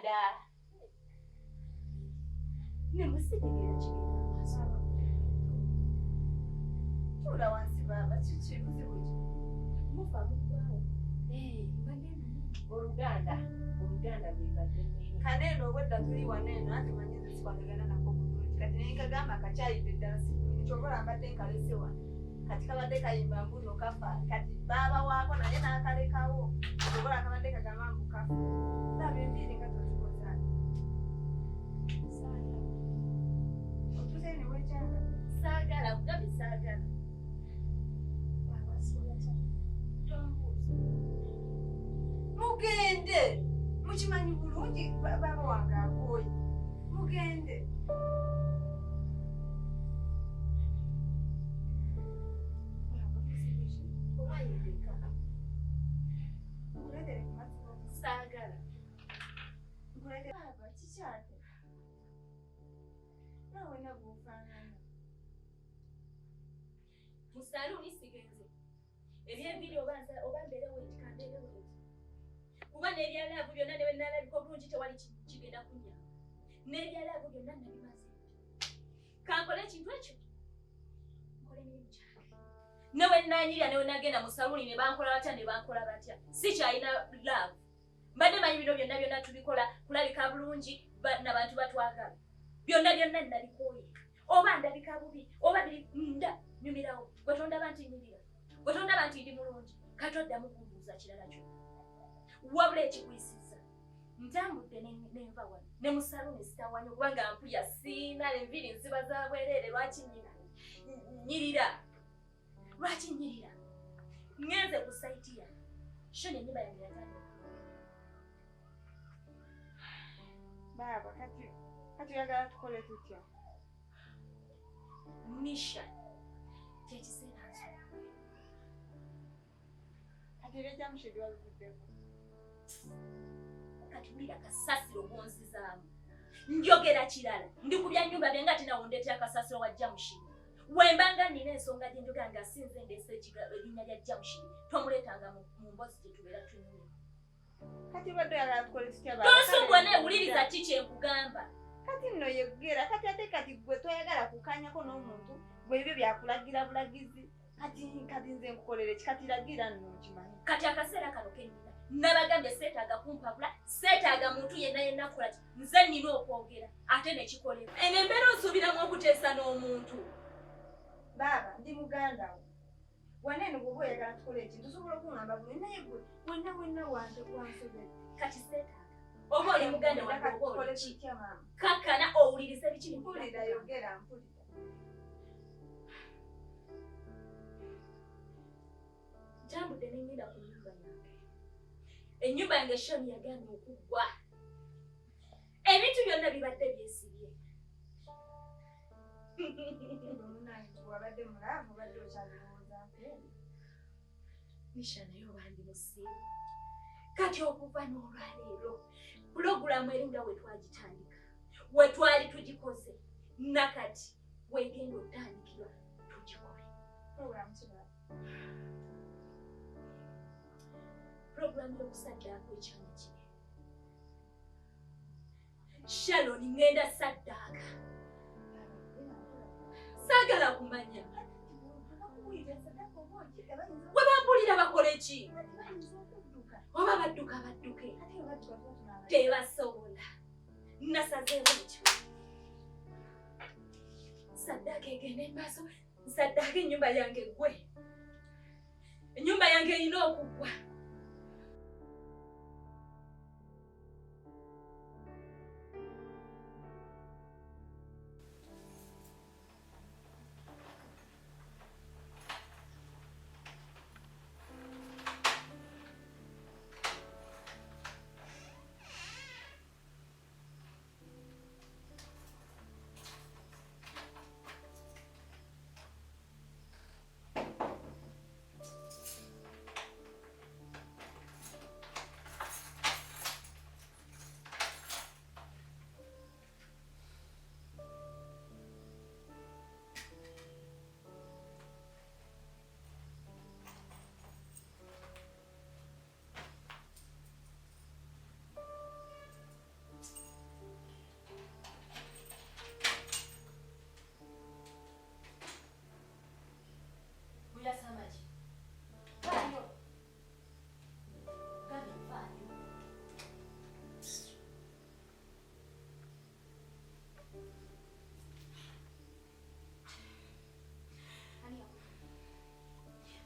Oluganda. Nemusigirira kigenda maaso. Tula wansi baba kiki buzibu ki? Mufa mugwawo. Oluganda lwebadde nnyo. Kaneeno obwedda tuli waneeno ate manyizi sikwagagana nako bulungi. Kati naye nkagamba akakyayidde ddala sibulungi. Kyobola mbadde nkalese wano. Kati kabadde kayimba mbuno kafa. Kati baaba waako naye n'akalekawo. Kyobola kabadde kagamba mbu kafa. Laba enviiri nga tozikoza. Otuze ne wekyanga. Saagala kugabi saagala. Mugende mukimanyi bulungi baba wange akooye mugende Saagala. Baba kikyate nawe nabufaanana Musaluuni sigenze. Eby'enviiri oba mbeerewo ekikambeerewo eki. Kuba n'ebyalaavu byonna ne bwe nnaalabika obulungi tewali kigenda kunya. N'ebyalaavu byonna nabimaze. Kankole ekintu ekyo. Nkole emirimu gyange. Ne bwe nnaanyirira ne bwe nagenda mu saluuni ne bankola batya ne bankola batya. Sikyalina laavu. Mbadde manyi bino byonna tubikola kulabika bulungi n'abantu batwagala. Byonna nabikooye. Oba ndabika bubi, oba biri nda nyumirawo. Gwe tondaba nti nyirira. Gwe tondaba nti ndi mulungi. Kati oddamu kumbuuza kirala kyo. Wabula ekikuyisizza. Ntambudde n'enva wano. Ne mu saluuni sitawanya kubanga mpulya siina enviiri nziba za bwereere lwaki nyirira. Lwaki nyirira? Ngenze ku sayiti yange. Shoni ennyumba yange yatandika. baba kati oyagala tukole tutya Misha kyekiseera nsoma. kati era ekyamushedi wabivuddeko Kati mbira kasasiro gonzizaamu. Njogera kirala. Ndikubya nnyumba bye nga tinawo ndeetera kasasiro wa Jamushiri. Wembanga nina ensonga gye njogera nga sinze ndeese erinnya lya Jamushiri. Tomuleetanga mu mbozi gye tubeera tunyumya. kati obadde oyagala tukole tutya Tonsubwa neewuliriza ki kye nkugamba. kati nno yeggera kati gwe toyagala kukanyako n'omuntu gwe ebyo byakulagira bulagizi kati nze nkukolere ki kati lagira nno nkimanyi Kati akaseera kano kennyina. Nabagambye seetaaga kumpapula, seetaaga muntu yenna akola ki. Nze nnina okwogera ate ne kikolera. Eno embeera osuubiramu okuteesa n'omuntu. baba ndi muganda wo waneeno bw'oba oyagala tukole ekintu osobola okuŋŋamba buli naye gwe wenna wansobera Kati seetaaga. Oba oli muganda wange oba oli ki. tutya maama Kakkana owulirize bikiri mu mpulira yogera mpulira ntambudde ne ngenda ku nnyumba yange. Ennyumba yange Shoni yagaana okuggwa. Ebintu byonna bibadde byesibye. wabadde mulaavu obadde okyalowooza Misha naye oba ndi musiibu. Kati okuva n'olwaleero pulogulaamu eri nga we twagitandika. We twali tugikoze. Nakati wegenda otandikirwa tugikole. pulogulaamu kirala Pulogulaamu y'okusaddaaka ekyama kye. Shaloni ngenda saddaaka. Saagala kumanya. We bampulira bakole ki? Oba badduke. Tebasobola. Nasazeewo ekyo. Saddaaka egenda embaaso. Saddaaka ennyumba yange ggwe. Ennyumba yange erina okuggwa.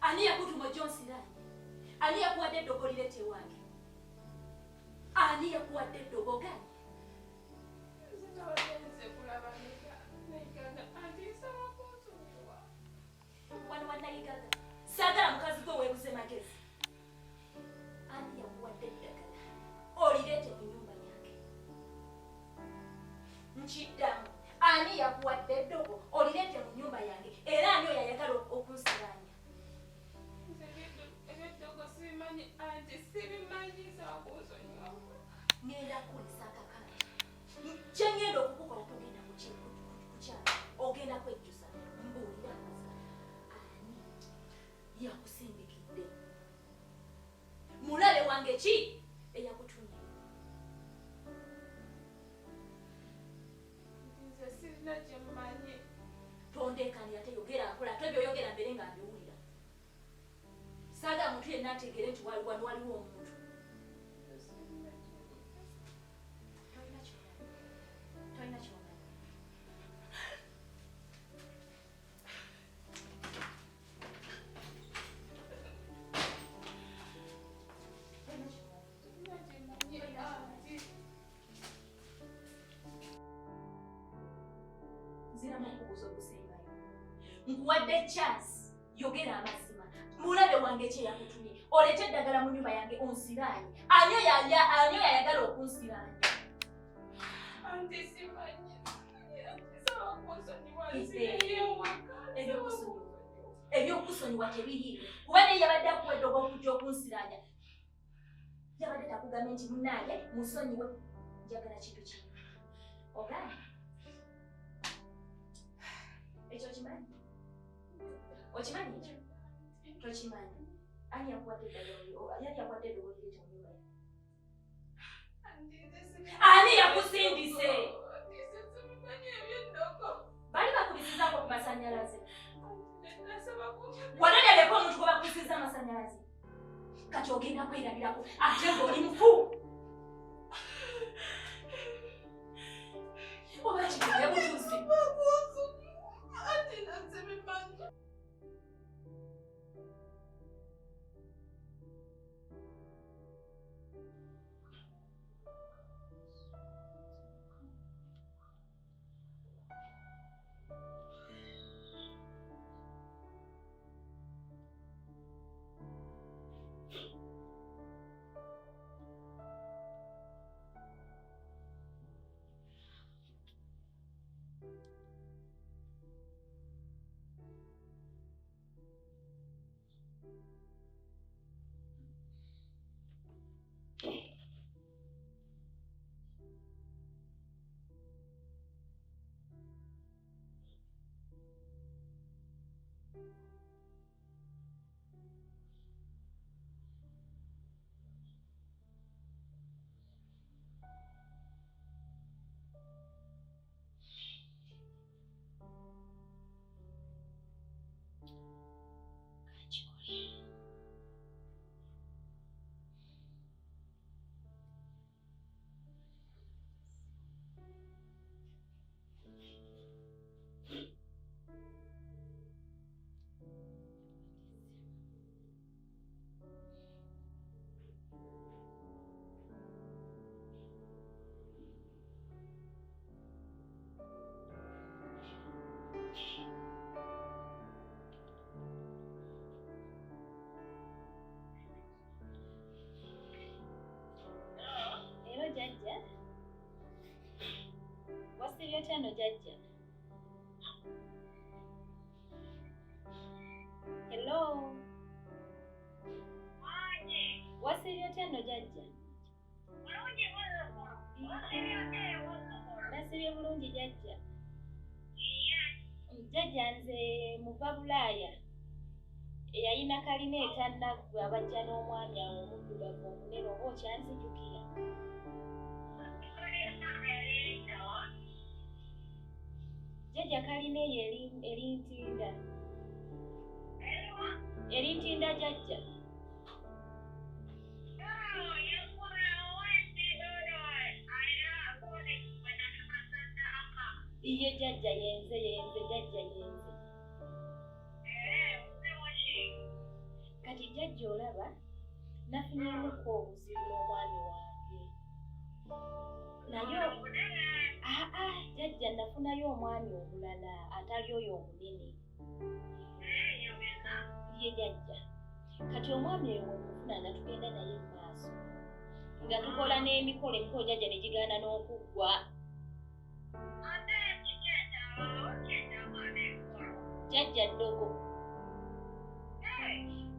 Ani yakutuma Johnson lani? Ani yakuwadde eddogo lirete wange? Ani yakuwadde eddogo gani? Wano wannayigaga. Saagala mukazi gwe weebuze magezi. Ani yakuwadde eddagala? Olirete mu nnyumba yange. Nkiddamu. Ani yakuwadde eddogo? Olirete mu nnyumba yange. Era ani oyo ayagala okunsiranya? Ngenda kukulisa akakala. Kye ngenda okukukola togenda kukyala. Ogenda kwejjusa. Mbuulira ani yakusindikidde? Mulabe wange ki eyakutumye? Nze sirina kye mmanyi. Tondeekani ate yogera akola ate by'oyogera mbere nga mbiwulira. Saagala muntu yenna ateegere nti wano waliwo omuntu. Tolina ky'omanyi. Nziramu okubuuza obusembayo. Nkuwadde chance yogera amazima. Mulabe wange kye yakutumye. Oleete eddagala mu nnyumba yange onsiranye. Ani yayagala okunsiranya? Ebyokusonyiwa tebiriiwo. Kuba naye yabadde akuwa eddogo okujja okunsiranya. Yabadde takugambye nti munnange musonyiwe. Njagala kintu kimu. Ogaana? Ekyo kimanyi? Okimanyi ekyo? Tokimanyi. Ani yakuwadde eddogo lirete mu nnyumba yange? Ani yakusindise? Bali bakubisizaako ku masannyalaze. Wanadabeko omuntu gwe bakubisiza amasannyalaze. Kati ogenda kwerabirako ate ng'oli mufu. Oba kigende butuuzi. Jajja. Wasibye otya no jajja? Hello. Wasibye otya no jajja? Nasibye bulungi jajja. Jajja nze muva Bulaaya. Eyayina kalina etannaggwa bajja n'omwami awo omuddugavu omunene oba okyanzijukira. Jajja kalina eyo erintinda. Erintinda jajja. Iye jajja yenze jajja yenze. jjajja olaba nafunyeemuko obuzibu n'omwami wange naye jjajja nafunayo omwami omulala atali oyo omunene ye jjajja kati omwami oyo wemufuna nga tugenda naye mu maaso nga tukola n'emikolo jjajja ne gigaana n'okuggwa jjajja ddogo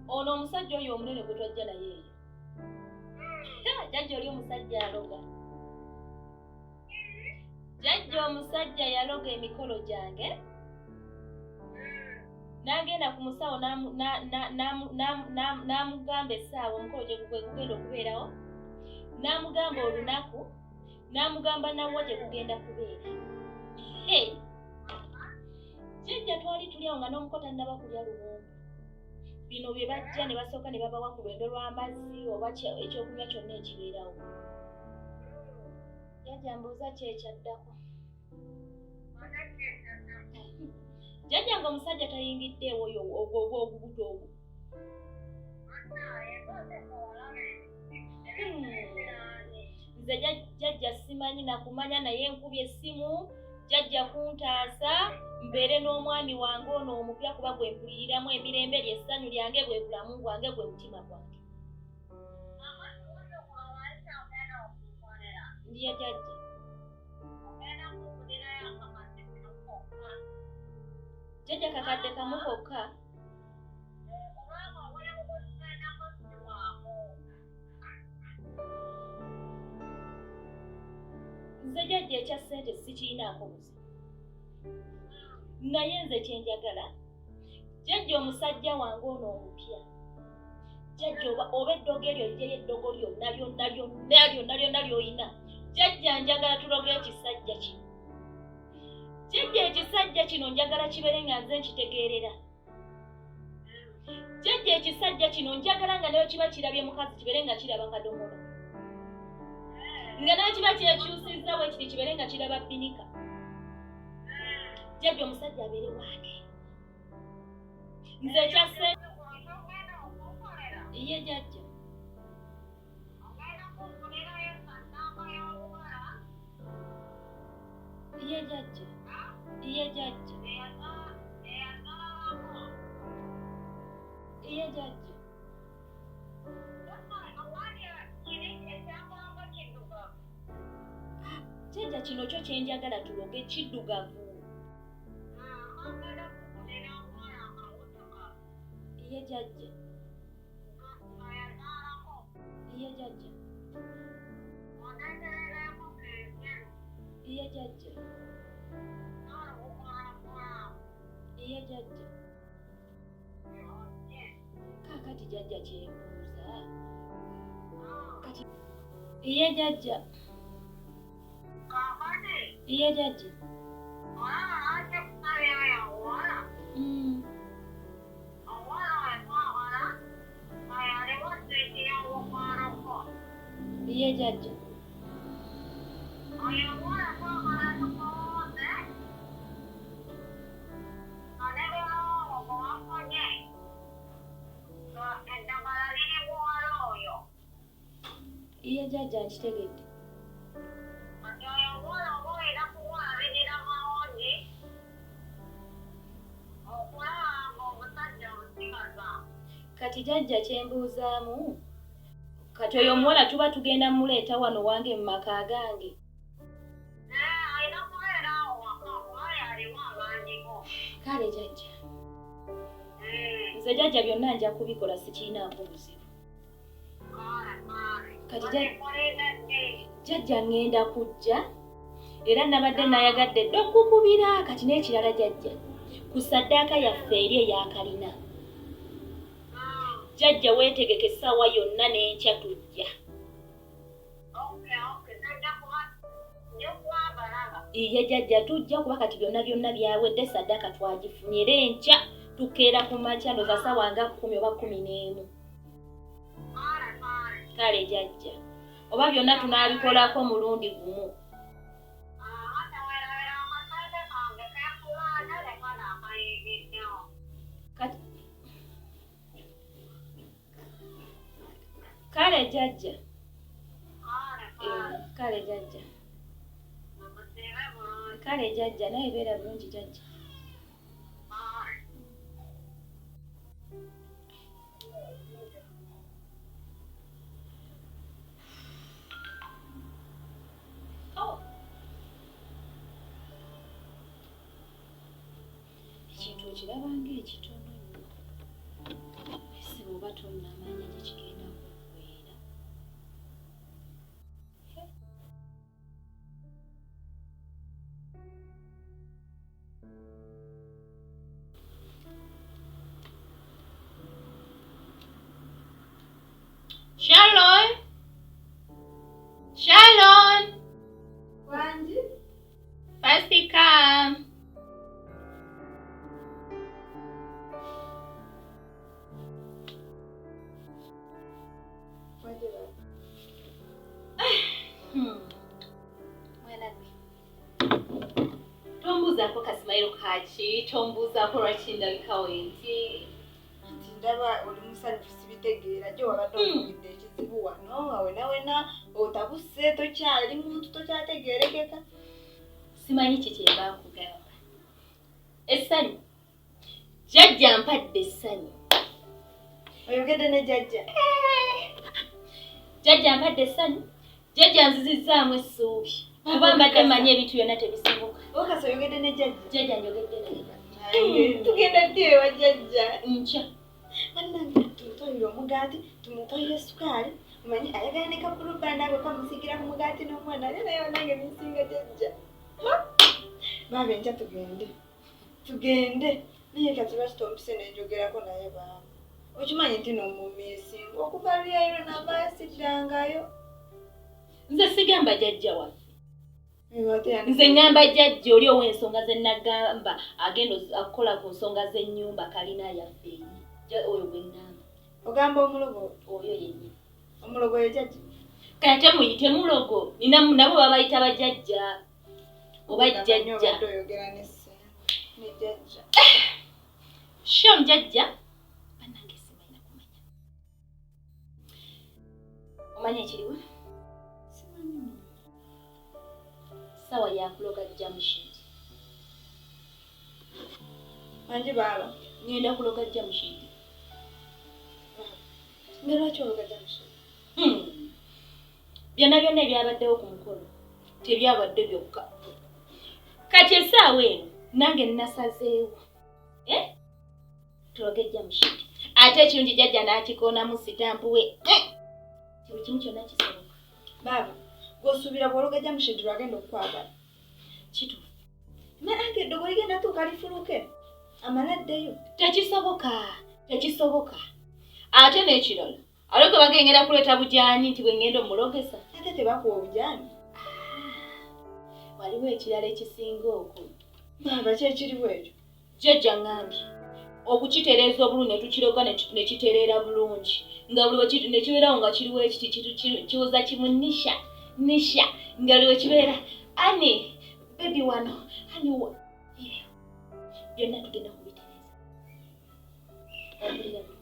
ono omusajja oyo omunene gwe twajja naye eyo jjajja oli omusajja aloga jjajja omusajja yaloga emikolo gyange n'agenda ku musawo n'amugamba essaawa omukolo gye gugenda okubeerawo n'amugamba olunaku n'amugamba nawo gye gugenda kubeera jjajja twali tuli awo nga n'omuko tannaba kulya luwombo bino bye bajja ne basooka ne babawa ku lwendo lw'amazzi oba ekyokunywa kyonna ekibeerawo jjajja mbuuza kyekyaddako jjajja ng'omusajja tayingiddeewo oyo ogubuto ogwo nze jjajja simanyi nakumanya naye nkubye essimu jjajja kuntaasa mbeere n'omwami wange ono omupya kuba gwe mpuliriramu emirembe ly'essanyu lyange bwe bulamu bwange gwe mutima gwange ndiye jjajja jjajja kakadde kamu kokka nze jjajja ekya ssente sikiinaako buzibu naye nze kyenjagala jjajja omusajja wange ono omupya jjajja oba eddogo eryo lijeyo eddogo lyonna lyonna ly'oyina jjajja njagala tuloge ekisajja kino jjajja ekisajja kino njagala kibeere nga nze nkitegeerera jjajja ekisajja kino njagala nga nayo kiba kirabye mukazi kibeere nga kiraba kadomola nga nayo kiba kyekyusizza bwe kiti kibeere nga kiraba binika jjajja omusajja abeere wange nze ekyasse ye jjajja ye jjajja ye jjajja ye jjajja jjajja kino kyo kyenjagala tuloge kiddugavu ye jjajja ye jjajja ye jjajja ye jjajja kakati jjajja kyembuuza kati ye jjajja ye jjajja ye jjajja ye jjajja nkitegedde kati jjajja kyembuuzaamu kati oyo omuwala tuba tugenda muleeta wano wange mu maka gange kale jjajja nze jjajja byonna nja kubikola sikiinaako buzibu kati jjajja ngenda kujja era nabadde nayagadde dde okukubira kati n'ekirala jjajja ku ssaddaaka yaffe eri eyakalina jjajja weetegeke essaawa yonna n'enkya tujja iye jjajja tujja kuba kati byonna byawedde ssaddaaka twagifunye era enkya tukeera ku makya ndoza ssaawa nga 10 oba 11 kale jjajja oba byonna tunaabikolako mulundi gumu Kale jjajja. Kale jjajja. Kale jjajja naye beera bulungi jjajja. Ekintu okiraba ng'ekitono nnyo. Ese bw'oba tolina amaanyi gye kigenda kuggweera. Sharon! Sharon! Wanji? First come. Tombuzaako kasimayiro kaki, tombuzaako lwaki ndabikawo enti. Nti ndaba oli musanyufu sibitegeera gye wabadde okugidde ekizibu wano awena otabuse tokyali muntu tokyategeerekeka. Simanyi kiki ebaakugamba. Essanyu. Jjajja mpadde essanyu. Oyogedde ne jjajja? Jjajja mpadde essanyu. Jjajja nzizizzaamu essuubi. Kuba mbadde mmanyi ebintu byonna tebisoboka. Okasi oyogedde ne jjajja? Jjajja njogedde naye. Tugenda ddi ewa jjajja? Nkya. Bannange tumutoyire omugaati, tumutoyire sukaali. Omanyi ayagala ne kapulubanda ako kamusigira ku mugaati n'omwana naye nange ninsinga jjajja. Baaba enkya tugende. Naye kati lwaki tompise nenjogerako naye baaba. Okimanyi nti n'omumiisinga okuva luyayiro n'avaayo siddangayo. Nze sigamba jjajja waffe. Nze ngamba jjajja oli ow'ensonga ze nagamba agenda akukola ku nsonga z'ennyumba kalina yaffe eyi. Oyo gwe ngamba. Ogamba omulogo? Oyo yennyini. Omulogo ye jjajja? Kati muyite mulogo. Nabo babayita bajjajja. Oba jjajja. Obadde oyogera ne jjajja. Sho jjajja. Bannange simanyi kumanya. Omanya ekiriwa? Simanyi. Sawa yakuloga Jamshid. Manji baaba. Ngenda kuloga Jamshid. Lwaki ologa Jamshid? Byonna ebyabaddewo ku mukolo tebyabadde byokka. Kati essaawa eno nange nasazeewo. Tuloge Jamshid. Ate ekirungi jjajja n'akikoonamu sitampu we. Kibu kimu kyonna kisoboka. Baaba, gw'osuubira bw'ologa Jamshid lwagenda okukwagala. Kituufu. Nange eddogo ligenda tuuka lifuluke. Amaladdeyo. Tekisoboka. Ate n'ekirala. Aloko bagengera kuleeta bujaani nti bwe ngenda omulogesa. Ate tebakuwa obujaani. Waliwo ekirala ekisinga okwo. Baaba kyekiriwo ekyo? Jjajja ngambye. Okukitereeza obulungi ne tukiroga ne kitereera bulungi. Nga buli ne kibeerawo nga kiriwo ekiti kiwuza kimu nisha. Nga buli we kibeera. Ani, baby wano. Ani wa. Byonna tugenda kubitereeza. Obulira bulungi.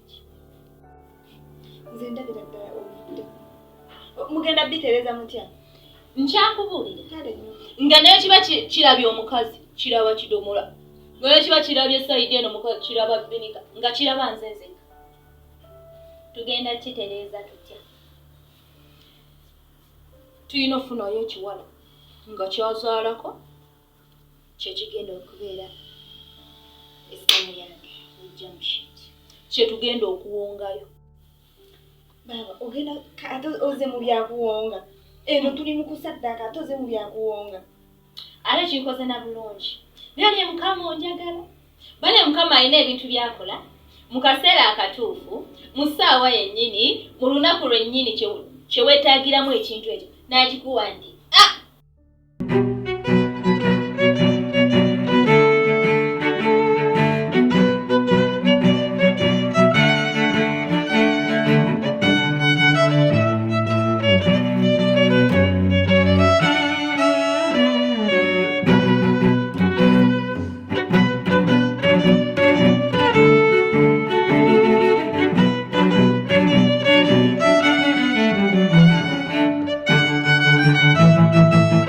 Nze ndabira ddala obudde. Mugenda bitereeza mutya? Nkyakubuulira. Kale nnyo. Nga naye kiba kirabye omukazi, kiraba kidomola. Nga kiba kirabye sayidi eno mukazi kiraba binika. Nga kiraba nze nzeka. Tugenda kitereeza tutya. Tuyina ofunayo ekiwala. Nga kyazaalako. Kyekigenda okubeera essamu yange Jamshid. Kyetugenda okuwongayo. Baaba, ogenda ate oze mu byakuwonga. Eno tuli mu kusaddaaka ate oze mu byakuwonga. Ate kinkoze na bulungi. Naye Mukama onjagala. Bane Mukama alina ebintu byakola. Mu kaseera akatuufu, mu ssaawa yennyini, mu lunaku lwennyini kye weetaagiramu ekintu ekyo, n'agikuwandiika.